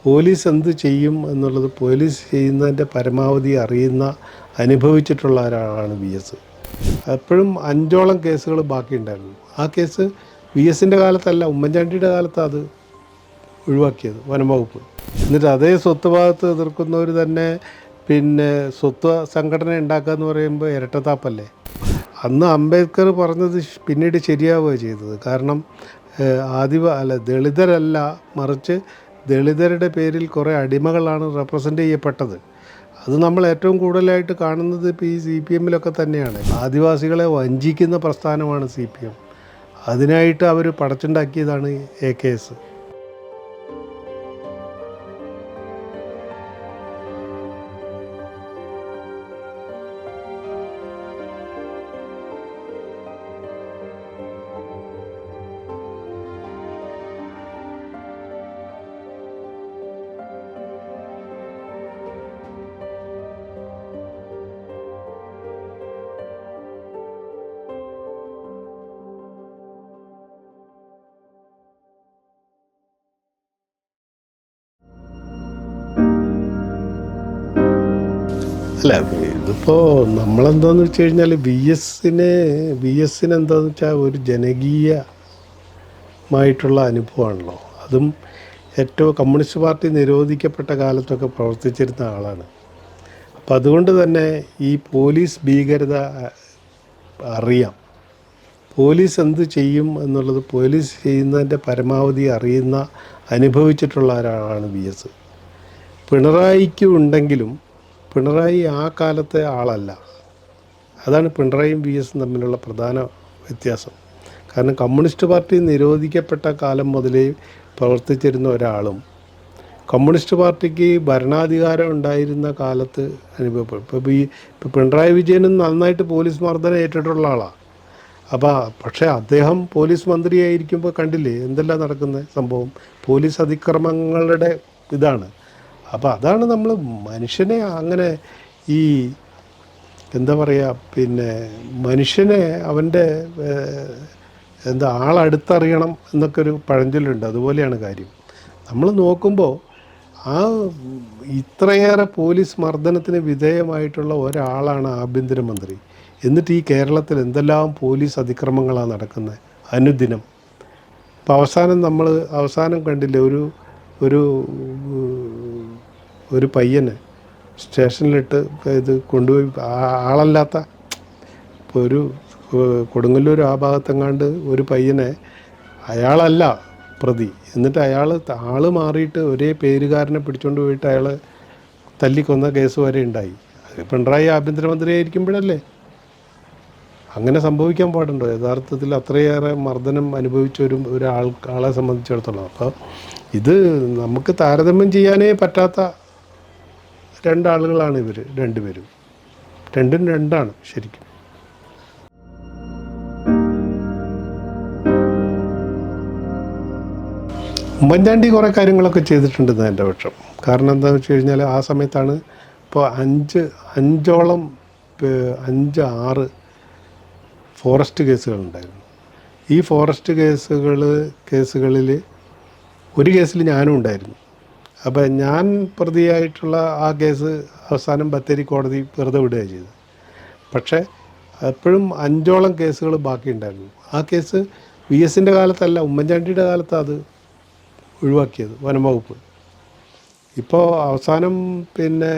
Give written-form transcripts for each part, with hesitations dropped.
Police എന്ത് ചെയ്യും എന്നുള്ളത് പോലീസ് ചെയ്യുന്നതിൻ്റെ പരമാവധി അറിയുന്ന അനുഭവിച്ചിട്ടുള്ള ഒരാളാണ് വി എസ്. എപ്പോഴും 5ഓളം കേസുകൾ ബാക്കിയുണ്ടായിരുന്നു. ആ കേസ് വി എസിൻ്റെ കാലത്തല്ല, ഉമ്മൻചാണ്ടിയുടെ കാലത്താണ് അത് ഒഴിവാക്കിയത് വനം വകുപ്പ്. എന്നിട്ട് അതേ സ്വത്ത് ഭാഗത്ത് എതിർക്കുന്നവർ തന്നെ പിന്നെ സ്വത്ത് സംഘടന ഉണ്ടാക്കുക എന്ന് പറയുമ്പോൾ ഇരട്ടത്താപ്പല്ലേ. അന്ന് അംബേദ്കർ പറഞ്ഞത് പിന്നീട് ശരിയാവുകയാണ് ചെയ്തത്. കാരണം ദളിതരല്ല, മറിച്ച് ദളിതരുടെ പേരിൽ കുറേ അടിമകളാണ് റെപ്രസെൻ്റ് ചെയ്യപ്പെട്ടത്. അത് നമ്മൾ ഏറ്റവും കൂടുതലായിട്ട് കാണുന്നത് ഇപ്പോൾ ഈ CPM-ലൊക്കെ തന്നെയാണ്. ആദിവാസികളെ വഞ്ചിക്കുന്ന പ്രസ്ഥാനമാണ് CPM. അതിനായിട്ട് അവർ പടച്ചുണ്ടാക്കിയതാണ് AKS. അല്ല, ഇതിപ്പോൾ നമ്മളെന്താണെന്ന് വെച്ച് കഴിഞ്ഞാൽ വി എസിന് എന്താണെന്ന് വെച്ചാൽ ഒരു ജനകീയമായിട്ടുള്ള അനുഭവമാണല്ലോ. അതും ഏറ്റവും കമ്മ്യൂണിസ്റ്റ് പാർട്ടി നിരോധിക്കപ്പെട്ട കാലത്തൊക്കെ പ്രവർത്തിച്ചിരുന്ന ആളാണ്. അപ്പം അതുകൊണ്ട് തന്നെ ഈ പോലീസ് ഭീകരത അറിയാം. പോലീസ് എന്ത് ചെയ്യും എന്നുള്ളത് പോലീസ് ചെയ്യുന്നതിൻ്റെ പരമാവധി അറിയുന്ന അനുഭവിച്ചിട്ടുള്ള ഒരാളാണ് വി എസ്. പിണറായിക്ക് ഉണ്ടെങ്കിലും പിണറായി ആ കാലത്തെ ആളല്ല. അതാണ് പിണറായിയും വി എസും തമ്മിലുള്ള പ്രധാന വ്യത്യാസം. കാരണം കമ്മ്യൂണിസ്റ്റ് പാർട്ടി നിരോധിക്കപ്പെട്ട കാലം മുതലേ പ്രവർത്തിച്ചിരുന്ന ഒരാളും കമ്മ്യൂണിസ്റ്റ് പാർട്ടിക്ക് ഭരണാധികാരം ഉണ്ടായിരുന്ന കാലത്ത് അനുഭവപ്പെടും. ഇപ്പോൾ പിണറായി വിജയനും നന്നായിട്ട് പോലീസ് മർദ്ദനം ഏറ്റിട്ടുള്ള ആളാണ്. പക്ഷേ അദ്ദേഹം പോലീസ് മന്ത്രിയായിരിക്കുമ്പോൾ കണ്ടില്ലേ എന്തെല്ലാം നടക്കുന്ന സംഭവം. പോലീസ് അതിക്രമങ്ങളുടെ ഇതാണ്. അപ്പോൾ അതാണ് നമ്മൾ മനുഷ്യനെ അങ്ങനെ ഈ എന്താ പറയുക, പിന്നെ മനുഷ്യനെ അവൻ്റെ ആളടുത്തറിയണം എന്നൊക്കെ ഒരു പഴഞ്ചൊല്ലുണ്ട്. അതുപോലെയാണ് കാര്യം. നമ്മൾ നോക്കുമ്പോൾ ഇത്രയേറെ പോലീസ് മർദ്ദനത്തിന് വിധേയമായിട്ടുള്ള ഒരാളാണ് ആഭ്യന്തരമന്ത്രി. എന്നിട്ട് ഈ കേരളത്തിൽ എന്തെല്ലാം പോലീസ് അതിക്രമങ്ങളാണ് നടക്കുന്നത് അനുദിനം. അപ്പോൾ അവസാനം കണ്ടില്ലേ ഒരു പയ്യന് സ്റ്റേഷനിലിട്ട് ഇത് കൊണ്ടുപോയി ആളല്ലാത്ത ഇപ്പോൾ ഒരു കൊടുങ്ങല്ലൂർ ആ ഭാഗത്തെങ്ങാണ്ട് ഒരു പയ്യനെ അയാളല്ല പ്രതി, എന്നിട്ട് ആൾ മാറിയിട്ട് ഒരേ പേരുകാരനെ പിടിച്ചുകൊണ്ട് പോയിട്ട് അയാൾ തല്ലിക്കൊന്ന കേസ് വരെ ഉണ്ടായി. അത് പിണറായി ആഭ്യന്തരമന്ത്രി ആയിരിക്കുമ്പോഴല്ലേ. അങ്ങനെ സംഭവിക്കാൻ പാടുണ്ടോ? യഥാർത്ഥത്തിൽ അത്രയേറെ മർദ്ദനം അനുഭവിച്ച ഒരാളെ സംബന്ധിച്ചിടത്തോളം. അപ്പോൾ ഇത് നമുക്ക് താരതമ്യം ചെയ്യാനേ പറ്റാത്ത രണ്ടാളുകളാണ് ഇവർ രണ്ടുപേരും. രണ്ടും രണ്ടാണ് ശരിക്കും. ഉമ്മൻചാണ്ടി കുറേ കാര്യങ്ങളൊക്കെ ചെയ്തിട്ടുണ്ടെന്ന് എൻ്റെ പക്ഷം. കാരണം എന്താണെന്ന് വെച്ച് കഴിഞ്ഞാൽ ആ സമയത്താണ് ഇപ്പോൾ 5-6 ഫോറസ്റ്റ് കേസുകളുണ്ടായിരുന്നു. ഈ ഫോറസ്റ്റ് കേസുകളിൽ ഒരു കേസിൽ ഞാനും ഉണ്ടായിരുന്നു. അപ്പോൾ ഞാൻ പ്രതിയായിട്ടുള്ള ആ കേസ് അവസാനം ബത്തേരി കോടതി വെറുതെ വിടുകയാണ് ചെയ്തത്. പക്ഷേ എപ്പോഴും 5ഓളം കേസുകൾ ബാക്കിയുണ്ടായിരുന്നു. ആ കേസ് വി എസിൻ്റെ കാലത്തല്ല, ഉമ്മൻചാണ്ടിയുടെ കാലത്താണ് അത് ഒഴിവാക്കിയത് വനം വകുപ്പ്. ഇപ്പോൾ അവസാനം പിന്നെ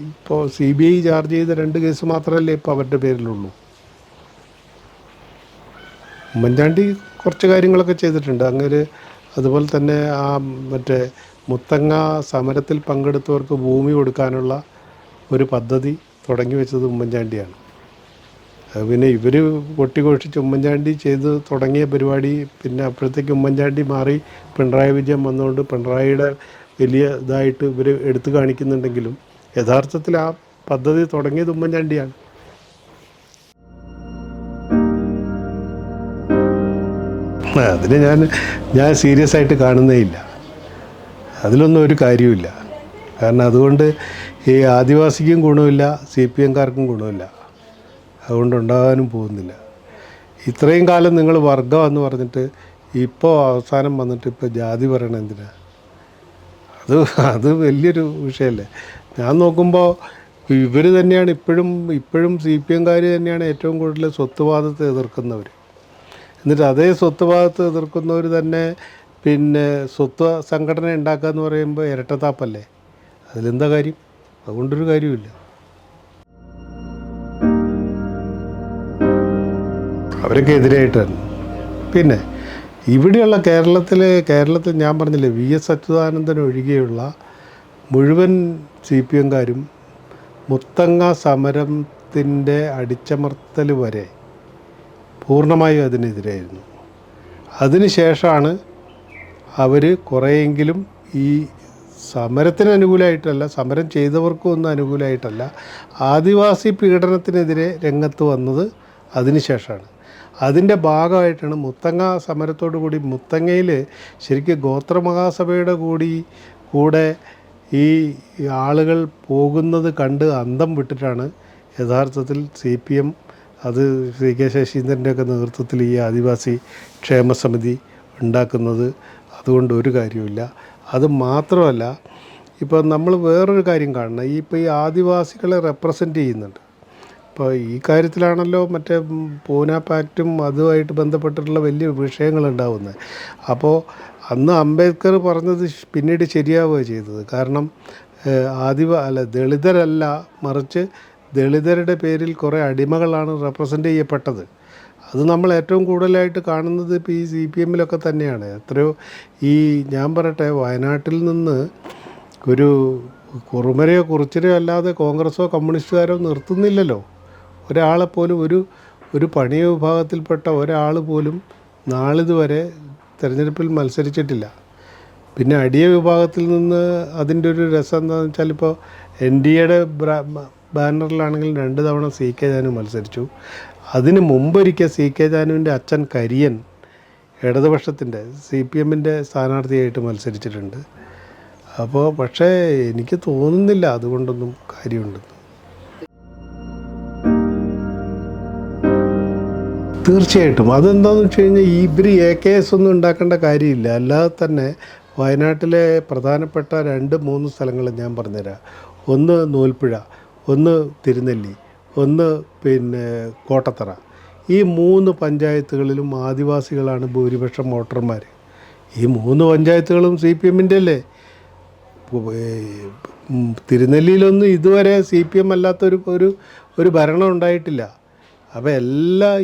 ഇപ്പോൾ CBI ചാർജ് ചെയ്ത 2 കേസ് മാത്രമല്ലേ ഇപ്പോൾ അവരുടെ പേരിലുള്ളൂ. ഉമ്മൻചാണ്ടി കുറച്ച് കാര്യങ്ങളൊക്കെ ചെയ്തിട്ടുണ്ട് അങ്ങനെ. അതുപോലെ തന്നെ മറ്റേ മുത്തങ്ങ സമരത്തിൽ പങ്കെടുത്തവർക്ക് ഭൂമി കൊടുക്കാനുള്ള ഒരു പദ്ധതി തുടങ്ങി വെച്ചത് ഉമ്മൻചാണ്ടിയാണ്. പിന്നെ ഇവർ കൊട്ടിഘോഷിച്ച് ഉമ്മൻചാണ്ടി ചെയ്ത് തുടങ്ങിയ പരിപാടി പിന്നെ അപ്പോഴത്തേക്ക് ഉമ്മൻചാണ്ടി മാറി പിണറായി വിജയൻ വന്നുകൊണ്ട് പിണറായിയുടെ വലിയ ഇതായിട്ട് ഇവർ എടുത്തു കാണിക്കുന്നുണ്ടെങ്കിലും യഥാർത്ഥത്തിൽ ആ പദ്ധതി തുടങ്ങിയത് ഉമ്മൻചാണ്ടിയാണ്. അതിന് ഞാൻ സീരിയസ് ആയിട്ട് കാണുന്നേ ഇല്ല. അതിലൊന്നും ഒരു കാര്യമില്ല. കാരണം അതുകൊണ്ട് ഈ ആദിവാസിക്കും ഗുണമില്ല, CPM-കാർക്കും ഗുണമില്ല. അതുകൊണ്ടുണ്ടാകാനും പോകുന്നില്ല. ഇത്രയും കാലം നിങ്ങൾ വർഗം എന്ന് പറഞ്ഞിട്ട് ഇപ്പോൾ അവസാനം വന്നിട്ട് ഇപ്പോൾ ജാതി പറയണ എന്തിനാ? അത് അത് വലിയൊരു വിഷയമല്ലേ. ഞാൻ നോക്കുമ്പോൾ ഇവർ തന്നെയാണ് ഇപ്പോഴും സി പി എംകാർ തന്നെയാണ് ഏറ്റവും കൂടുതൽ സ്വത്ത്വാദത്തെ എതിർക്കുന്നവർ. എന്നിട്ട് അതേ സ്വത്ത്വാദത്തെ എതിർക്കുന്നവർ തന്നെ പിന്നെ സ്വത്വ സംഘടന ഉണ്ടാക്കുക എന്ന് പറയുമ്പോൾ ഇരട്ടത്താപ്പല്ലേ. അതിലെന്താ കാര്യം? അതുകൊണ്ടൊരു കാര്യമില്ല. അവരൊക്കെ എതിരായിട്ടാണ്. പിന്നെ ഇവിടെയുള്ള കേരളത്തിൽ ഞാൻ പറഞ്ഞില്ലേ, VS അച്യുതാനന്ദൻ ഒഴികെയുള്ള മുഴുവൻ സി പി എംകാരും മുത്തങ്ങ സമരത്തിൻ്റെ അടിച്ചമർത്തൽ വരെ പൂർണ്ണമായും അതിനെതിരായിരുന്നു. അതിനുശേഷമാണ് അവർ കുറേയെങ്കിലും ഈ സമരത്തിന് അനുകൂലമായിട്ടല്ല, സമരം ചെയ്തവർക്കും ഒന്നും അനുകൂലമായിട്ടല്ല, ആദിവാസി പീഡനത്തിനെതിരെ രംഗത്ത് വന്നത് അതിനുശേഷമാണ്. അതിൻ്റെ ഭാഗമായിട്ടാണ് മുത്തങ്ങ സമരത്തോടു കൂടി മുത്തങ്ങയിൽ ശരിക്കും ഗോത്രമഹാസഭയുടെ കൂടെ ഈ ആളുകൾ പോകുന്നത് കണ്ട് അന്തം വിട്ടിട്ടാണ് യഥാർത്ഥത്തിൽ CPM അത് CK ശശീന്ദ്രൻ്റെയൊക്കെ നേതൃത്വത്തിൽ ഈ ആദിവാസി ക്ഷേമസമിതി ഉണ്ടാക്കുന്നത്. അതുകൊണ്ട് ഒരു കാര്യമില്ല. അത് മാത്രമല്ല, ഇപ്പോൾ നമ്മൾ വേറൊരു കാര്യം കാണണം. ഇപ്പോൾ ഈ ആദിവാസികളെ റെപ്രസെൻ്റ് ചെയ്യുന്നുണ്ട്. ഇപ്പോൾ ഈ കാര്യത്തിലാണല്ലോ മറ്റേ പൂന പാക്റ്റും അതുമായിട്ട് ബന്ധപ്പെട്ടിട്ടുള്ള വലിയ വിഷയങ്ങളുണ്ടാവുന്നത്. അപ്പോൾ അന്ന് അംബേദ്കർ പറഞ്ഞത് പിന്നീട് ശരിയാവുകയാണ് ചെയ്തത്. കാരണം ദളിതരല്ല, മറിച്ച് ദളിതരുടെ പേരിൽ കുറേ അടിമകളാണ് റെപ്രസെൻ്റ് ചെയ്യപ്പെട്ടത്. അത് നമ്മൾ ഏറ്റവും കൂടുതലായിട്ട് കാണുന്നത് ഇപ്പോൾ ഈ CPMലൊക്കെ തന്നെയാണ്. എത്രയോ ഞാൻ പറയട്ടെ, വയനാട്ടിൽ നിന്ന് ഒരു കുറുമരയോ കുറിച്ചരയോ അല്ലാതെ കോൺഗ്രസ്സോ കമ്മ്യൂണിസ്റ്റുകാരോ നിർത്തുന്നില്ലല്ലോ. ഒരാളെപ്പോലും ഒരു പണിയ വിഭാഗത്തിൽപ്പെട്ട ഒരാൾ പോലും നാളിതുവരെ തിരഞ്ഞെടുപ്പിൽ മത്സരിച്ചിട്ടില്ല. പിന്നെ അടിയ വിഭാഗത്തിൽ നിന്ന് അതിൻ്റെ ഒരു രസം എന്താണെന്ന് വെച്ചാൽ, ഇപ്പോൾ NDAയുടെ ബാനറിലാണെങ്കിൽ 2 തവണ CK ജാനു മത്സരിച്ചു. അതിന് മുമ്പൊരിക്കൽ CK ജാനുവിൻ്റെ അച്ഛൻ കരിയൻ ഇടതുപക്ഷത്തിൻ്റെ CPMൻ്റെ സ്ഥാനാർത്ഥിയായിട്ട് മത്സരിച്ചിട്ടുണ്ട്. അപ്പോൾ പക്ഷേ എനിക്ക് തോന്നുന്നില്ല അതുകൊണ്ടൊന്നും കാര്യമുണ്ടെന്ന്. തീർച്ചയായിട്ടും അതെന്താണെന്ന് വെച്ച് കഴിഞ്ഞാൽ ഇവർ AKS ഒന്നും ഉണ്ടാക്കേണ്ട കാര്യമില്ല. അല്ലാതെ തന്നെ വയനാട്ടിലെ പ്രധാനപ്പെട്ട 2-3 സ്ഥലങ്ങൾ ഞാൻ പറഞ്ഞുതരാം. ഒന്ന് നൂൽപ്പുഴ, ഒന്ന് തിരുനെല്ലി, ഒന്ന് പിന്നെ കോട്ടത്തറ. ഈ 3 പഞ്ചായത്തുകളിലും ആദിവാസികളാണ് ഭൂരിപക്ഷം വോട്ടർമാർ. ഈ 3 പഞ്ചായത്തുകളും CPMൻ്റെ അല്ലേ. തിരുനെല്ലിയിലൊന്നും ഇതുവരെ CPM അല്ലാത്തൊരു ഒരു ഭരണം ഉണ്ടായിട്ടില്ല. അപ്പോൾ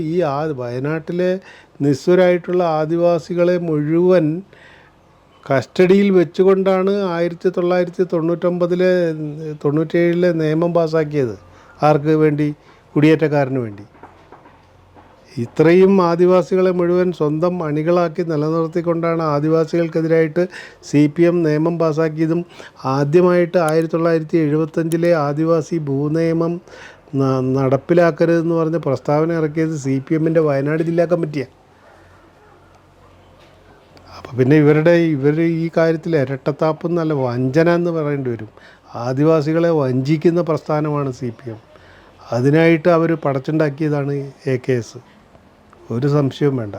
ഈ വയനാട്ടിലെ നിസ്വരായിട്ടുള്ള ആദിവാസികളെ മുഴുവൻ കസ്റ്റഡിയിൽ വെച്ചുകൊണ്ടാണ് 1997 നിയമം പാസ്സാക്കിയത്. ആർക്ക് വേണ്ടി? കുടിയേറ്റക്കാരന് വേണ്ടി. ഇത്രയും ആദിവാസികളെ മുഴുവൻ സ്വന്തം അണികളാക്കി നിലനിർത്തിക്കൊണ്ടാണ് ആദിവാസികൾക്കെതിരായിട്ട് CPM നിയമം പാസ്സാക്കിയതും. ആദ്യമായിട്ട് 1975 ആദിവാസി ഭൂനിയമം നടപ്പിലാക്കരുതെന്ന് പറഞ്ഞ് പ്രസ്താവന ഇറക്കിയത് CPMൻ്റെ വയനാട് ജില്ലാ കമ്മിറ്റിയാണ്. അപ്പോൾ പിന്നെ ഇവർ ഈ കാര്യത്തിൽ ഇരട്ടത്താപ്പ് എന്നല്ല, വഞ്ചന എന്ന് പറയേണ്ടി വരും. ആദിവാസികളെ വഞ്ചിക്കുന്ന പ്രസ്ഥാനമാണ് CPM. അതിനായിട്ട് അവർ പടച്ചുണ്ടാക്കിയതാണ് AKS. ഒരു സംശയവും വേണ്ട.